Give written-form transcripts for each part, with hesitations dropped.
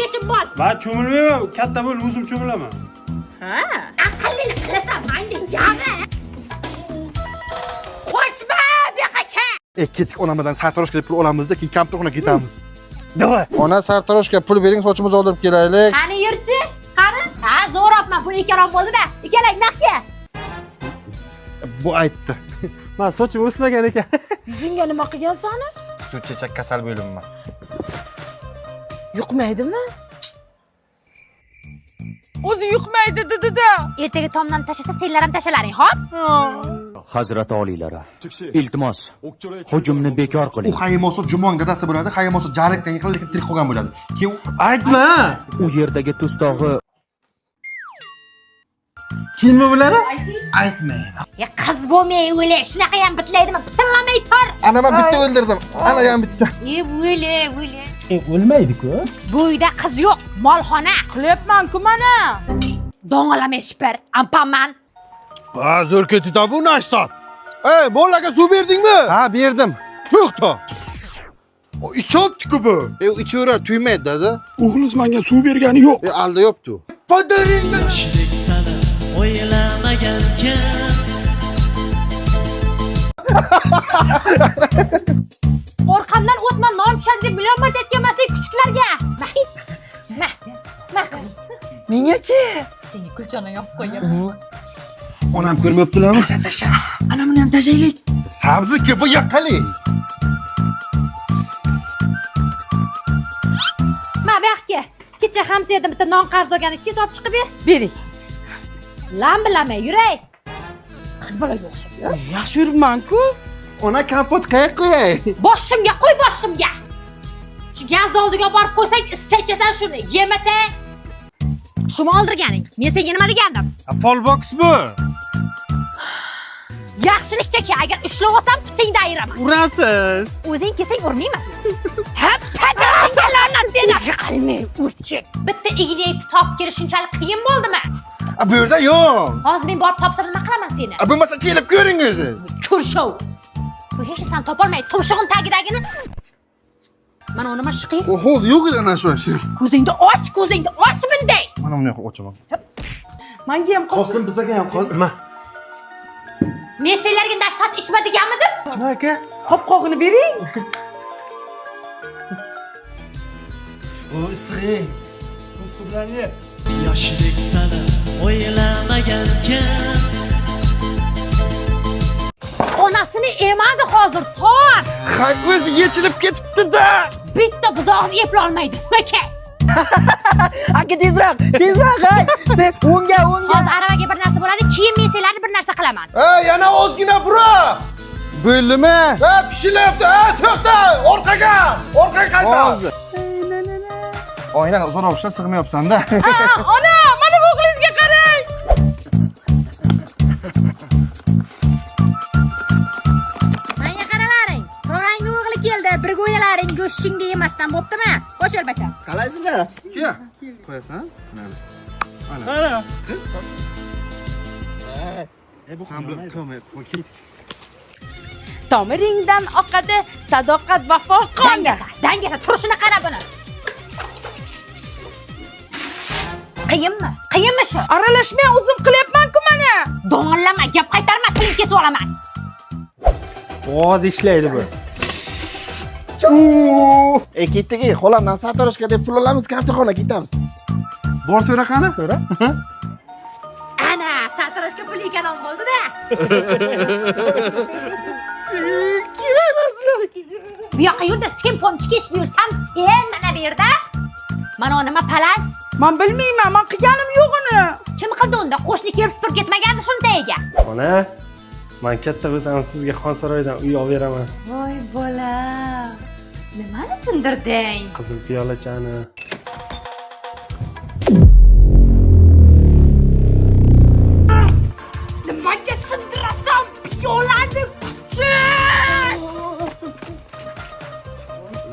yechib bor. Va cho'milmayman, katta bo'l, o'zim cho'milaman. Ha, aqllilik qilasan, menga yaga. Qo'shma, beqacha. Ketdik onamdan sartaroshga pul olamizda, keyin kompyuterxonaga ketamiz. Davay. Ona sartaroshga pul bering, sochimizni oldirib kelaylik. Qani yurchi? Qani? Ha, zo'robman, pul ikkarom bo'ldi-da. Ikkalak naqga. Bu aytdi. Men sochim o'smagan ekan. Yuzingga nima qilgansan? Sut-chechak kasal bo'limman. Yuqmaydimi? O'zi yuqmaydi dedi-da. Ertaga tomdan tashlasa, senlar ham tashalaring, xo'p? Hazrat oliylari, iltimos, hujumni bekor U qiling. Haymoso jumon gadasi bo'ladi, Haymoso jarikdan yiqilib lekin tirik qolgan bo'ladi. Keyin Aytma. U yerdagi tustog'i Kiyinma bularni? aytmayman. Ya qiz bo'lmay o'la, shunaqa ham bitlaydimi? Bitillamay tor. Ana men bitta o'ldirdim. Ana ham bitta. O'la. O'lmaydi-ku. Bu uyda qiz yo'q, molxona. Qilyapman-ku mana. Dong'alamay shipir, ampaman. Ha, zo'r ketdi bu nashsat. Ey, bolalarga suv berdingmi? Ha, berdim. To'xta. O ichopti-ku bu. Ichaveradi, tuymaydi dedi. O'g'liz menga suv bergani yo'q. Alda yo'qdi. Fodaringni. O'ylamagankan Orqamdan o'tma, non tushadi deb million marta aytganman-sen kuchuklarga. Ma qizim. Mengachi? Seni kulchani yopib qo'ygan. Onam ko'rmayaptilarmi? Tasha. Ana buni ham tashaylik. Sabzi-ku bu yoqqali. Ma baxtga. Kecha hamsiyada bitta non qarz olgani, tez olib chiqib ber. Bering. Lambilamay yuray. Qiz bolaga o'xshab yur. Yaxshi yuribman-ku. Ona kompot qayerga qo'yay? Boshimga qo'y, boshimga. Shu gaz oldiga borib qo'ysang, issichasan shuni. Yemata. Shuni oldirganing. Men senga nima degandim? Folbox bu. Yaxshilikcha agar ushlab olsam, putingni ayiraman. Urasiz. O'zing kelsang urmayman. Ha, pajaringga la'nat seni. Qalmay urchi. Bitta ignayni topib kelish shunchalik qiyin bo'ldimi? Bu yerda yo'q. Hozir men borib topsam nima qilaman seni? Bo'lmasa kelib ko'ringiz. Ko'rshov. Bu hech narsani topolmay, tumshug'in tagidagini. Mana nima shiqi? O'z yo'q edi ana shu ish. Ko'zingni och bunday. Mana buni ochaman. Menga ham Qosim bizga ham qol. Nima? Men senlarga darsat ichma deganmidim? Nima aka? qopqog'ini bering. O isring. Ustublani. Yoshlik sana o'ylamagankan Onasini emadi hozir, tor. Hay o'zi yechilib ketibdi-da. Bitta buzoqni eplay olmaydi. Ho'kaz. Aka tezroq, hay. O'ngga. Hozir aravaga bir narsa bo'ladi, keyin men senlarni bir narsa qilaman. Yana ozgina bura. Bo'ldimi? Pishilyapti. To'xta, orqaga qayta. Hozir. Oyna zo'r o'xsha sig'mayapsan-da. Ona, mana bu o'g'lingizga qarang. Menga qaralaring. Tog'angning o'g'li keldi. Birga o'ynalaring, go'shtingni yemasdan bo'ptimi? Qo'shil bacham. Qalaysizlar? Kel. Qo'yasan? Mana. Tomiringdan oqadi sadoqat vafo qoni. Dangasa, turishini qara buni. Qiyinmi shu? Aralashmay o'zim qilyapman-ku mana. Do'ng'illama, gap qaytarma, tilim kesib olaman. Oz ishlaydi bu. Ketdiki, xolamdan sartaroshga deb pul olamiz, kompyuterxonaga ketamiz. Bor so'ra qani? So'ra. Ana, sartaroshga pul ekan bo'ldi-da. Bu yoqqa yurda, sen ponchik ish buyursam, sen mana bu yerda. Mana nima palas? Men bilmayman, men qilganim yo'q uni. Kim qildi unda? Qo'shni kelib supurib ketmagandi shuni tagiga. Ona, men katta bo'lsam sizga Xonsaroydan uy olib beraman. Voy bola. Nimani sindirding? Qizil piyolachani. Nimaga sindirasan piyolani kuchi?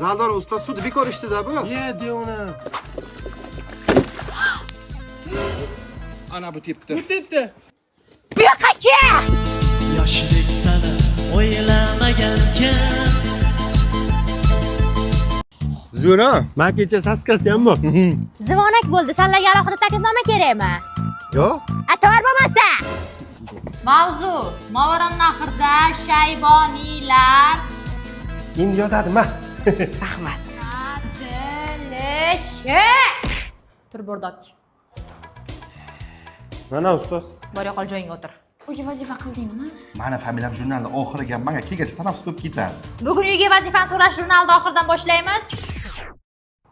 Zaldor usta sud bekor ishdida bu. Yedi uni. Ana bu tepdi. Bu yoqqa kel. yoshlik sana o'ylamagankan Zo'r ha. Men kecha saskasiyam bor. Zivonak bo'ldi. Senlarga alohida taklifnoma kerakmi? Yo'q. Ator bo'lmasa. Mavzu Movaron nahrida shayboniylar Endi yozadim ha. Rahmat. atilishi. Tur bo'rdok. Mana ustoz. Bor yo'qol joyingga o'tir. Uyga vazifa qildingmi? Mana familiyam jurnalni oxiriga menga kelgach tanaffus bo'lib ketadi. Bugun uyga vazifani so'rash jurnalida oxirdan boshlaymiz.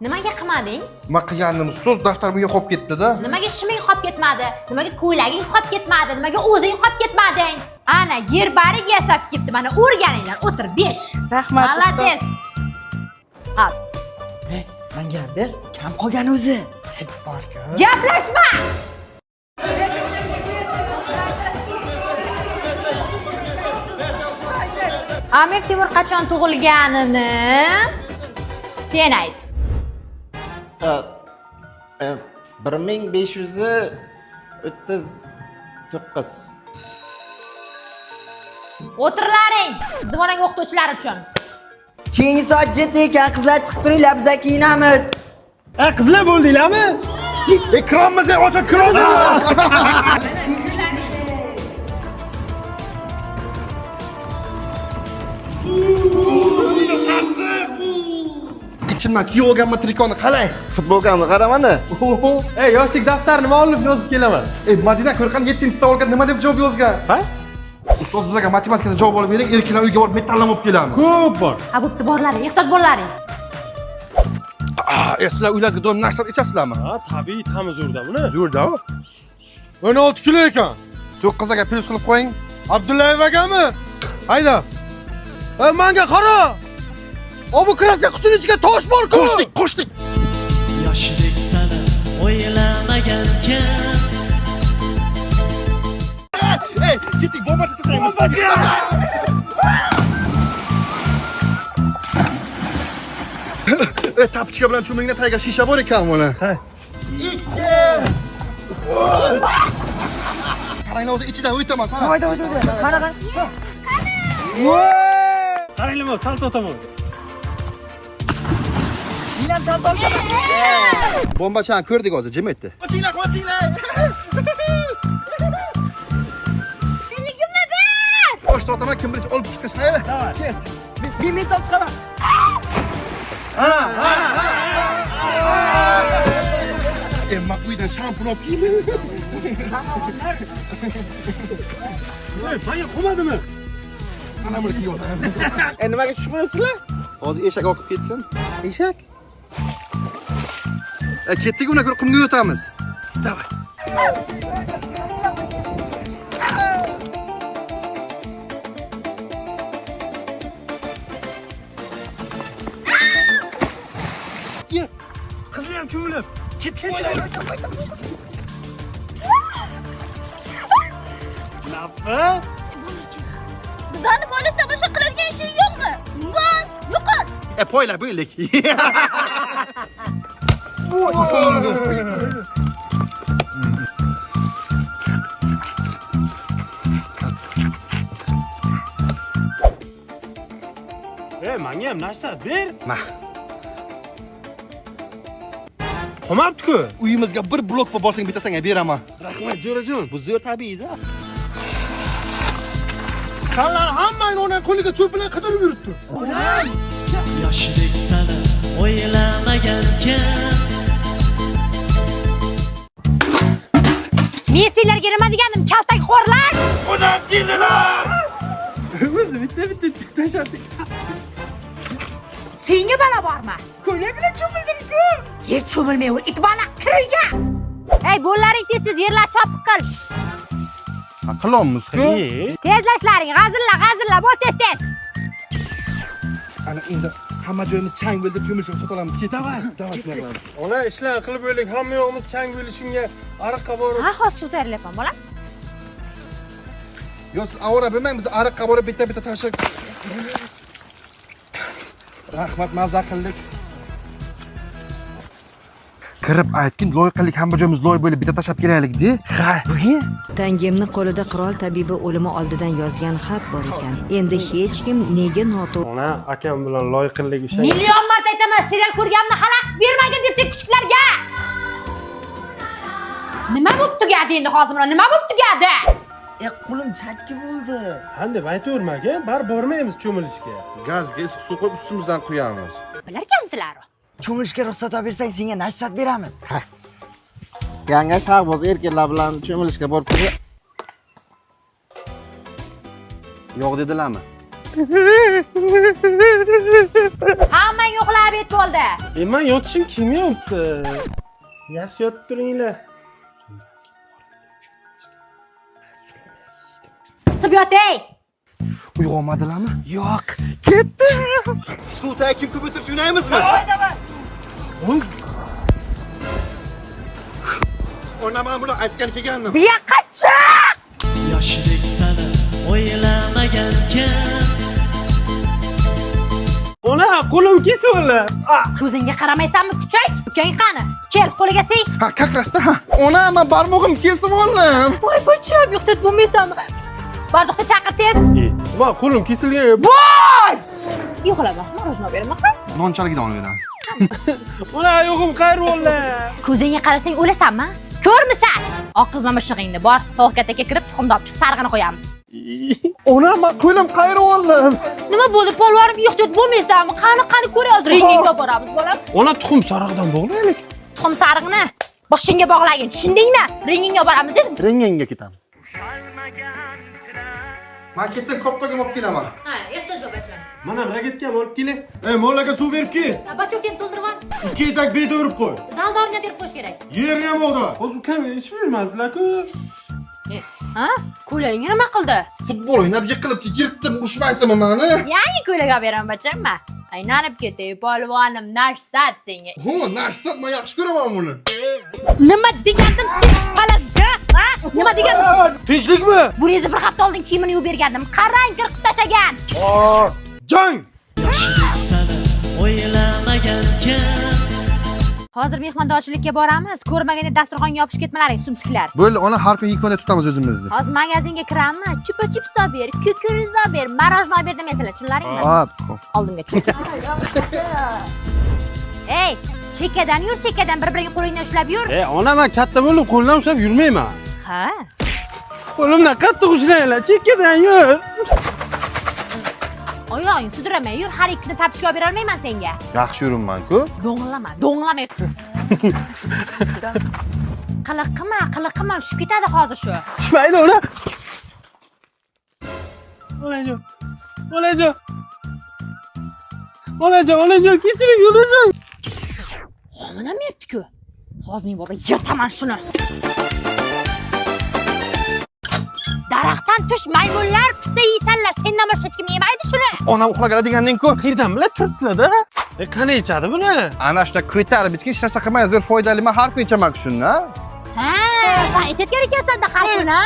Nimaga qilmading? Nima qilganim ustoz daftarim uyga qolib ketdi-da. Nimaga shiming qolib ketmadi? Nimaga ko'ylaging qolib ketmadi? Nimaga o'zing qolib ketmading? Ana yerbari yasab ketdi. Mana o'rganinglar. O'tir 5. Rahmat Malades. Al. Menga ber, kam qolgan o'zi. Gaplashma. Amir Temur qachon tug'ilganini sen ayt. 1539. O'tirlaring. Zivonaga o'qituvchilar uchun. Keyingi soat 7 ekan, qizlar chiqib turinglar, biz kiyinamiz. Qizlar bo'ldinglarmi? Ekranimiz ochiq kiradi. Ichimdan kiyib olganman trikoni qalay? Futbolkamni qaramani. Ey, yoshlik daftarini olib yozib kelaman. Madina ko'rqan 7-savolga nima deb javob yozgan? Ha? Ustoz bizga matematikani javob olib bering, erkaklar uyga borib metallam olib kelamiz. Ko'p bor. Ha, bo'pti, borlaring, ehtiyot bo'llaring. Sizlar uylaringizga doim narsa ichasizlarmi? Ha, tabiiy tamiz urda buni. Zo'rda. 16 kilo ekan. 9ga plus qilib qo'ying. Abdullayev akami. Hayda. Menga qara. Bu kraska qutining ichiga tosh bor-ku. Qo'shdik. Yoshlik sana o'ylamagankan. Ey, ketdik, bomba taslaymiz. Tapchika bilan cho'mingda tayga shisha bor ekan mana. Ha. Qaranglar o'zi ichida o'taman, qara. Qaranglar, sal to'tamiz. Menam sal topshaman. Bombachani ko'rdik hozir, jim etdi. Qochinglar. Bosh tortaman, kim birinchi olib chiqish, haydi. Ket. Men topshaman. Emma uydan shampun olib keldim. Menga qo'madimi? Mana buni kiyib olaman. Nimaga tushmayapsizlar? Hozir eshak oqib ketsin. Eshak? Ketdik, uni ko'ra qumga o'tamiz. Davay. Qizlar ham cho'milib. Ketdik. Nafqa? Bizlarni poylashdan boshqa qiladigan ishing yo'qmi? Bas, yo'qot. Poyla bo'ylik. Menga ham narsa ber. Ma. Qolmabdi-ku. Uyimizga bir blok borsang bitasanga beraman. Rahmat, jo'rajon. Bu zo'r tabiiyda. Qanlar hammani ona qo'liga cho'p bilan qidirib yuribdi. Yoshlik sana o'ylamagankan. Men sizlarga nima degandim? Kaltak xo'rlar. Onam keldilar. O'zi bitta chiqib tashladik. Senga balo bormi? Ko'ylak bilan cho'mildim-ku. Yer cho'milmayver, it bola kirga. Ey, bo'llaring tez yerlar chopiq qil. Qilamiz-ku. Tezlashlaring, g'azilla, bo'l tez. Ana endi hamma joyimiz chang bo'ldi, cho'milishib sotolamiz. Ketaver. Davay shunday qilamiz. Ona ishlar qilib o'ylik, hamma yo'g'imiz chang bo'ldi, shunga ariqqa borib. Ha, hozir suv tayyorlayapman, bolam. Yo, siz avora bilmang, biz ariqqa borib bitta tashib. Rahmat, mazza qildik. Kirib aytgin, loyqalik hammajoyimiz loy bo'lib bitta tashab kelaylik-da. Ha, bo'yin. Tangemni qo'lida qirol tabibi o'limi oldidan yozgan xat bor ekan. Endi hech kim nega noto'g'ri Ona akam bilan loyiqillik o'sha. Million marta aytaman, serial ko'rganimni xalaqit bermagin deb kuchuklarga. Nima bo'lib tugadi endi hozir mana? Nima bo'lib tugadi? Qo'lim chakki bo'ldi. Han deb aytavermaga, bar bormaymiz cho'milishga. Gazga issiq suv qo'yib ustimizdan quyamiz. Bilarkansizlar? Cho'milishga ruxsat olib bersang, senga nashsat beramiz. Yanga shahboz erkaklar bilan cho'milishga borib keldi. Yo'q dedilarmi? Hammang uxlab yet bo'ldi. Men yotishim kelmayapti. Yaxshi yotib turinglar. Qisib yotay. Uyg'onmadilarmi? Yo'q. Suvda kim ko'p o'tirib o'ynaymizmi? O'ynaman buni aytgan kelgandim. Bu yoqqa chiq. Yoshidek sani o'ylamagankan. Ona, qo'lim kesildi. Ko'zingga qaramaysanmi, kuchuk? Ukang qani? Kel, qo'liga siy. Ha, kakrasda ha. Ona, men barmog'im kesib oldim. Voy, bacham, yo'qdat bo'lmaysanmi? Bardoqda chaqir tez. Va qo'lim kesilgan. Voy! Yo'qlama, morojno beraman. Nonchaligidan olib beramiz. Ona, yo'g'im qayr bo'ldi. Ko'zingga qarasang o'lasanmi? Ko'rmisan? Oq qizma mishig'ingni bor, tovuqkataga kirib tuxumni olib chiq, sarig'ini qo'yamiz. Ona, men qo'lim qayrib oldim. Nima bo'ldi? Polvonim yo'qdat bo'lmaysanmi? Qani ko'ramiz, ringingga boramiz, bolam. Ona tuxum sarig'idan bog'laylik. Tuxum sarig'ini boshingga bog'lagin, tushundingmi? Ringingga boramiz dedim. Renganga ketamiz. Men ketdim, koptogim olib kelaman. Ha, ehtiyoj yo'q, bacham. Mana ragetkam olib keling. Mollaga suv berib kel. Bachokdan to'ldirib ol. 2 etak beda urib qo'y. Zaldorini berib qo'yish kerak. Yerni ham o'g'da. Hozir ukam ish bermaslar-ku. Ha? Ko'ylagingga nima qildi? Futbol o'ynab yiqilib yirtdim, urushmaysizmi meni? Yangi ko'ylak olib beraman, bachamma. Aylanib ketay, polvonim, nashsat senga. Ho, nashsat, men yaxshi ko'raman buni. Nima degandim sen palazga? Ha? Nima degandim? Tinchlikmi? Buningizni bir hafta oldin kiyimini yuvib bergandim. Qarang, qirqib tashagan. Jang! Yoshidek sani o'ylamagankan. Hozir mehmondorchilikka boramiz. Ko'rmaganda dasturxonga yopishib ketmalaring, sumsiklar. Bo'ldi, ona har kun 2 kunda tutamiz o'zimizni. Hozir magazinga kiramiz. Chupa-chups olib ber, kukuriz olib ber, marojno olib ber demaysanlar, tushunlaringmi? Hop. Oldimga tush. Ey, chekkadan yur, chekkadan bir-biriga qo'lingdan ushlab yur. Ona, men katta bo'lib qo'ldan ushlab yurmayman. Ha? Qo'limdan qattiq ushlanglar, chekkadan yur. Oyog'ing sudrama, yur, har 2 kunda tapishga olib bera olmayman senga. Yaxshi yuribman-ku. Do'nglama. Qiliqima, tushib ketadi hozir shu. Tushmaydi ona. Onajon, kechiring, onajon. Homina mertku. Hozir men bobo yirtaman shuni. Daraxtdan tush maymunlar, pista yeysanlar, sendan boshqa hech kim yemaydi shuni. Ona uxlagan deganning-ku. Qayerdan bilib turibdilar-da? Qani ichadi buni? Ana shunda ko'tarib bitgan hech narsa qilmay, zo'r foydali, men har kun ichaman shuni. Ha, sen ichayotgan ekansan-da har kun, ha?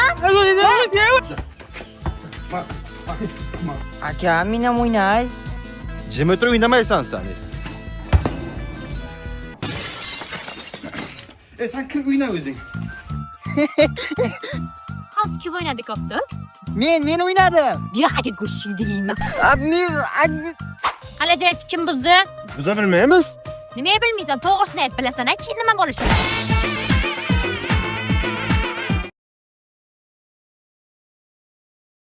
Aka, men ham o'ynay. Jim o'tirib o'ynamaysan sen. Sen kir o'yna o'zing. Hozir kim o'ynadi koptok? Men o'ynadim. Bu yoqqa go'shing deyman. Xalajat kim buzdi? Biza bilmaymiz. Nima bilmaysan, to'g'risini ayt, bilasan-a, keyin nima bo'lishini.